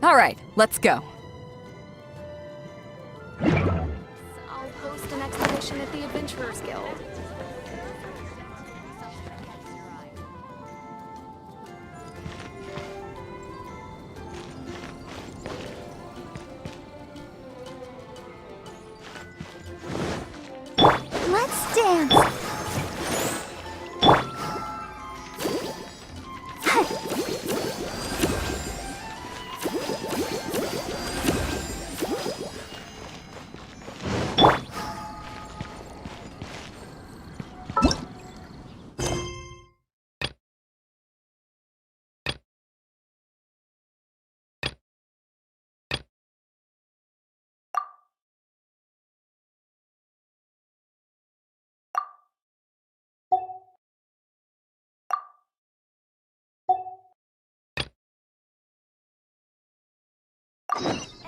Alright, let's go. I'll host an expedition at the Adventurers Guild. Let's dance!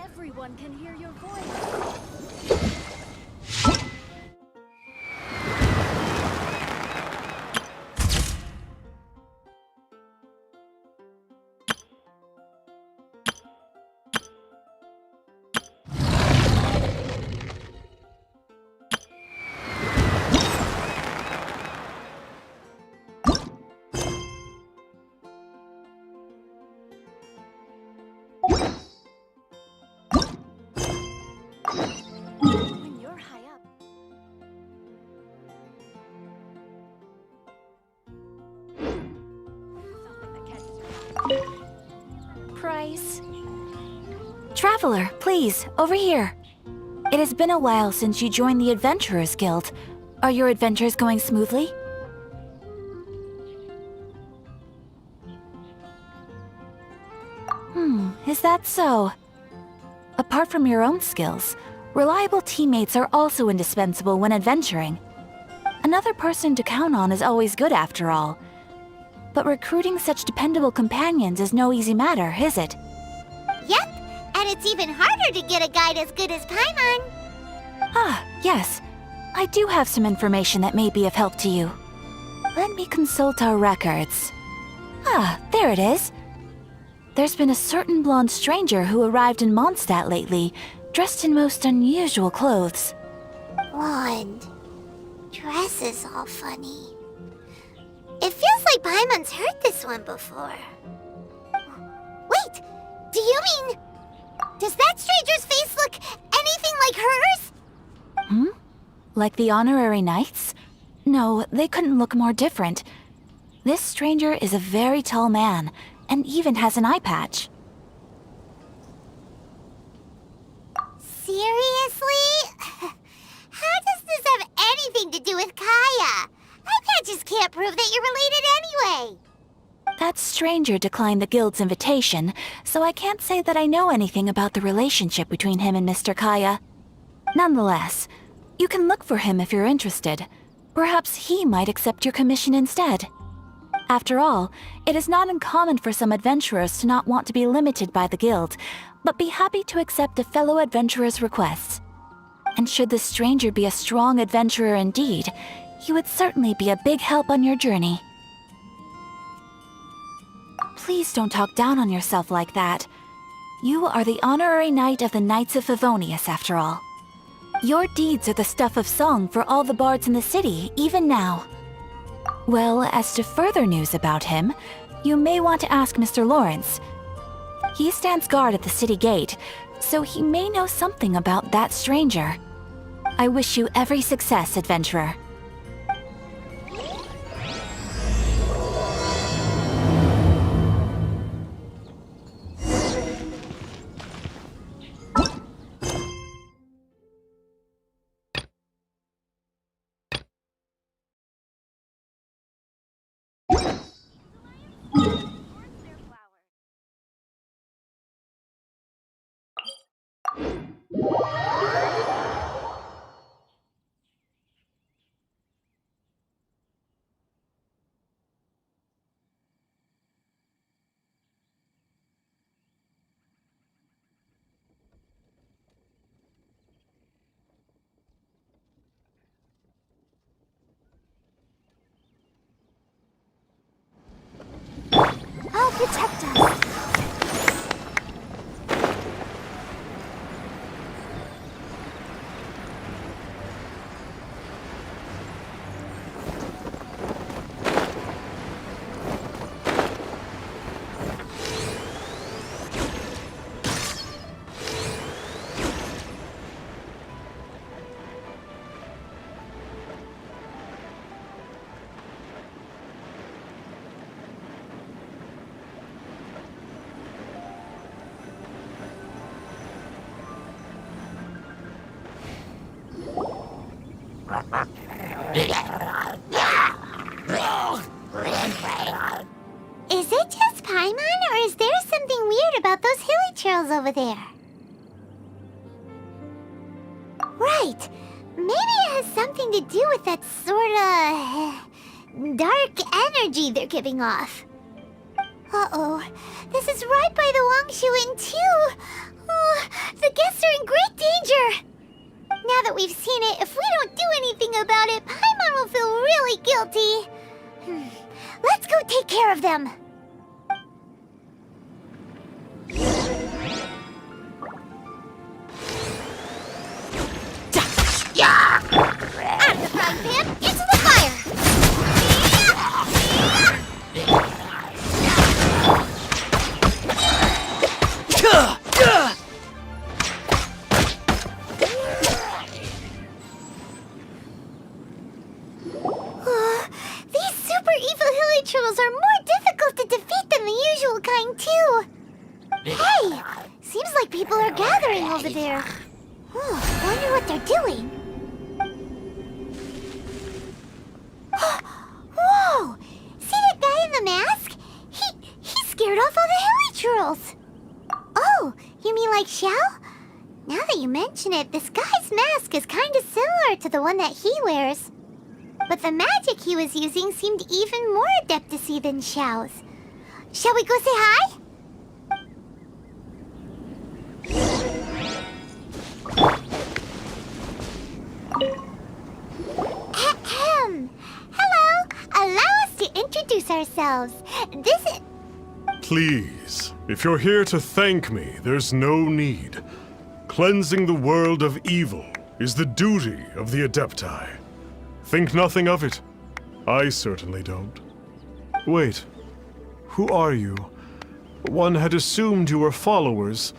Everyone can hear your voice. When you're high up. Something that catches your eye. Price. Traveler, please, over here. It has been a while since you joined the Adventurers Guild. Are your adventures going smoothly? Is that so? Apart from your own skills, reliable teammates are also indispensable when adventuring. Another person to count on is always good after all. But recruiting such dependable companions is no easy matter, is it? Yep, and it's even harder to get a guide as good as Paimon. Ah, yes. I do have some information that may be of help to you. Let me consult our records. Ah, there it is. There's been a certain blonde stranger who arrived in Mondstadt lately, dressed in most unusual clothes. Blonde. Dress is all funny. It feels like Paimon's heard this one before. Wait! Do you mean... Does that stranger's face look anything like hers? Like the honorary knights? No, they couldn't look more different. This stranger is a very tall man, and even has an eye patch. Seriously? How does this have anything to do with Kaya? Eye patches can't prove that you're related anyway. That stranger declined the guild's invitation, so I can't say that I know anything about the relationship between him and Mr. Kaya. Nonetheless, you can look for him if you're interested. Perhaps he might accept your commission instead. After all, it is not uncommon for some adventurers to not want to be limited by the guild, but be happy to accept a fellow adventurer's requests. And should the stranger be a strong adventurer indeed, he would certainly be a big help on your journey. Please don't talk down on yourself like that. You are the honorary knight of the Knights of Favonius, after all. Your deeds are the stuff of song for all the bards in the city, even now. Well, as to further news about him, you may want to ask Mr. Lawrence. He stands guard at the city gate, so he may know something about that stranger. I wish you every success, adventurer. I'll protect us. Is it just Paimon, or is there something weird about those hilly trails over there? Right. Maybe it has something to do with that sorta dark energy they're giving off. Uh-oh. This is right by the Wangshu Inn, too. Oh, the guests are in great danger. Now that we've seen it, if we don't do anything about it, Paimon will feel really guilty. Let's go take care of them. Out of the frying pan, into the fire! These super evil hilly trolls are more difficult to defeat than the usual kind, too. Hey! Seems like people are gathering over there. Wonder what they're doing. Whoa! See that guy in the mask? He scared off all the hilly trolls. Oh, you mean like Xiao? Now that you mention it, this guy's mask is kind of similar to the one that he wears. But the magic he was using seemed even more adeptus-y than Xiao's. Shall we go say hi? Ahem. Hello. Allow us to introduce ourselves. This is... Please, if you're here to thank me, there's no need. Cleansing the world of evil is the duty of the Adepti. Think nothing of it. I certainly don't. Wait, who are you? One had assumed you were followers,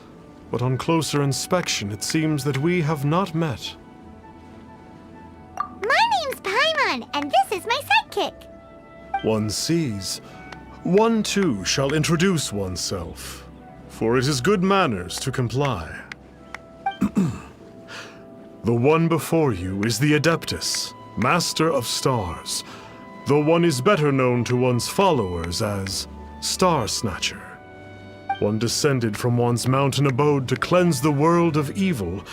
but on closer inspection it seems that we have not met. My name's Paimon, and this is my sidekick. One sees. One too shall introduce oneself, for it is good manners to comply. The one before you is the Adeptus, Master of Stars, though one is better known to one's followers as Star Snatcher. One descended from one's mountain abode to cleanse the world of evil,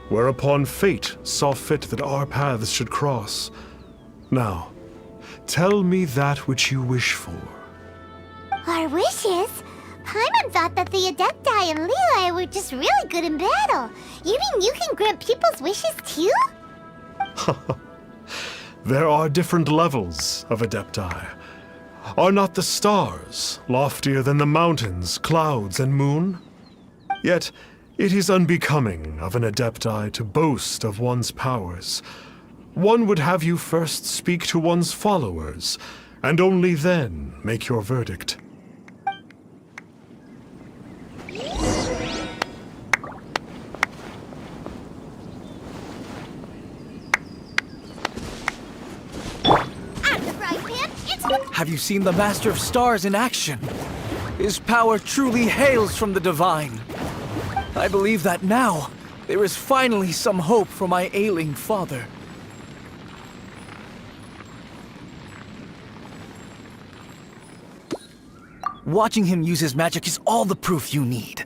whereupon fate saw fit that our paths should cross. Now, tell me that which you wish for. Our wishes? Paimon thought that the Adepti and Leela were just really good in battle. You mean you can grant people's wishes too? There are different levels of Adepti. Are not the stars loftier than the mountains, clouds, and moon? Yet, it is unbecoming of an Adepti to boast of one's powers. One would have you first speak to one's followers, and only then make your verdict. Have you seen the Master of Stars in action? His power truly hails from the divine. I believe that now, there is finally some hope for my ailing father. Watching him use his magic is all the proof you need.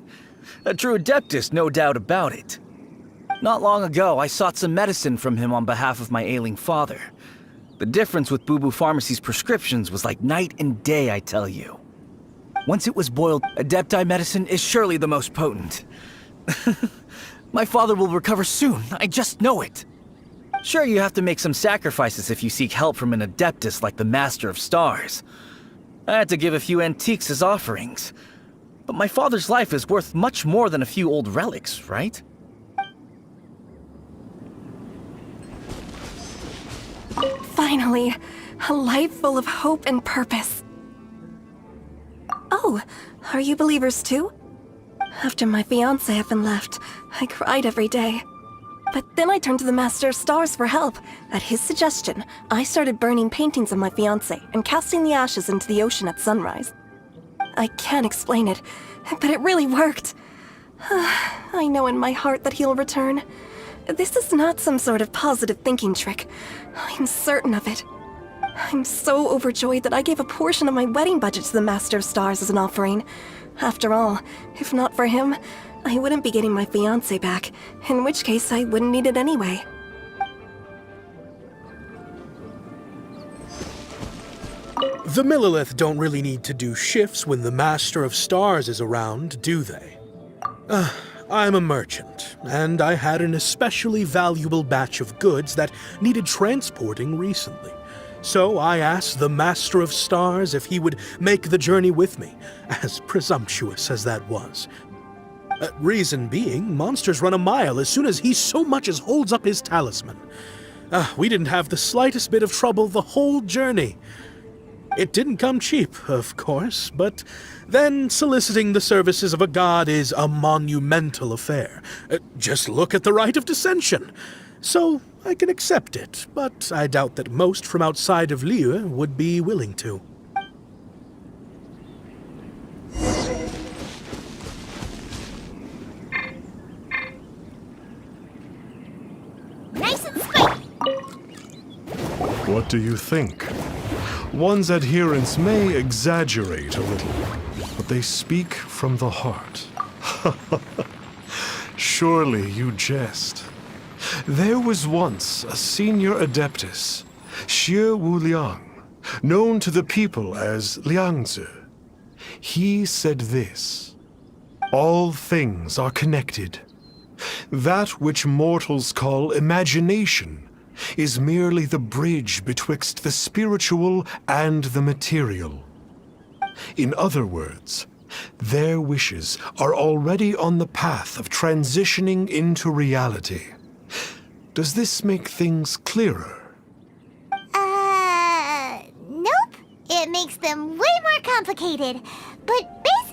A true Adeptus, no doubt about it. Not long ago, I sought some medicine from him on behalf of my ailing father. The difference with Boo Boo Pharmacy's prescriptions was like night and day, I tell you. Once it was boiled, Adepti medicine is surely the most potent. My father will recover soon, I just know it. Sure, you have to make some sacrifices if you seek help from an Adeptus like the Master of Stars. I had to give a few antiques as offerings. But my father's life is worth much more than a few old relics, right? Finally, a life full of hope and purpose. Oh, are you believers too? After my fiancé had been left, I cried every day. But then I turned to the Master of Stars for help. At his suggestion, I started burning paintings of my fiancé and casting the ashes into the ocean at sunrise. I can't explain it, but it really worked. I know in my heart that he'll return. This is not some sort of positive thinking trick. I'm certain of it. I'm so overjoyed that I gave a portion of my wedding budget to the Master of Stars as an offering. After all, if not for him, I wouldn't be getting my fiancé back, in which case I wouldn't need it anyway. The Millilith don't really need to do shifts when the Master of Stars is around, do they? I'm a merchant, and I had an especially valuable batch of goods that needed transporting recently. So I asked the Master of Stars if he would make the journey with me, as presumptuous as that was. Reason being, monsters run a mile as soon as he so much as holds up his talisman. We didn't have the slightest bit of trouble the whole journey. It didn't come cheap, of course, but then soliciting the services of a god is a monumental affair. Just look at the Rite of Dissension. So I can accept it, but I doubt that most from outside of Liyue would be willing to. Nice and spiky. What do you think? One's adherents may exaggerate a little, but they speak from the heart. Surely you jest. There was once a senior adeptus, Xie Wuliang, known to the people as Liangzi. He said this: all things are connected. That which mortals call imagination is merely the bridge betwixt the spiritual and the material. In other words, their wishes are already on the path of transitioning into reality. Does this make things clearer? Nope. It makes them way more complicated. But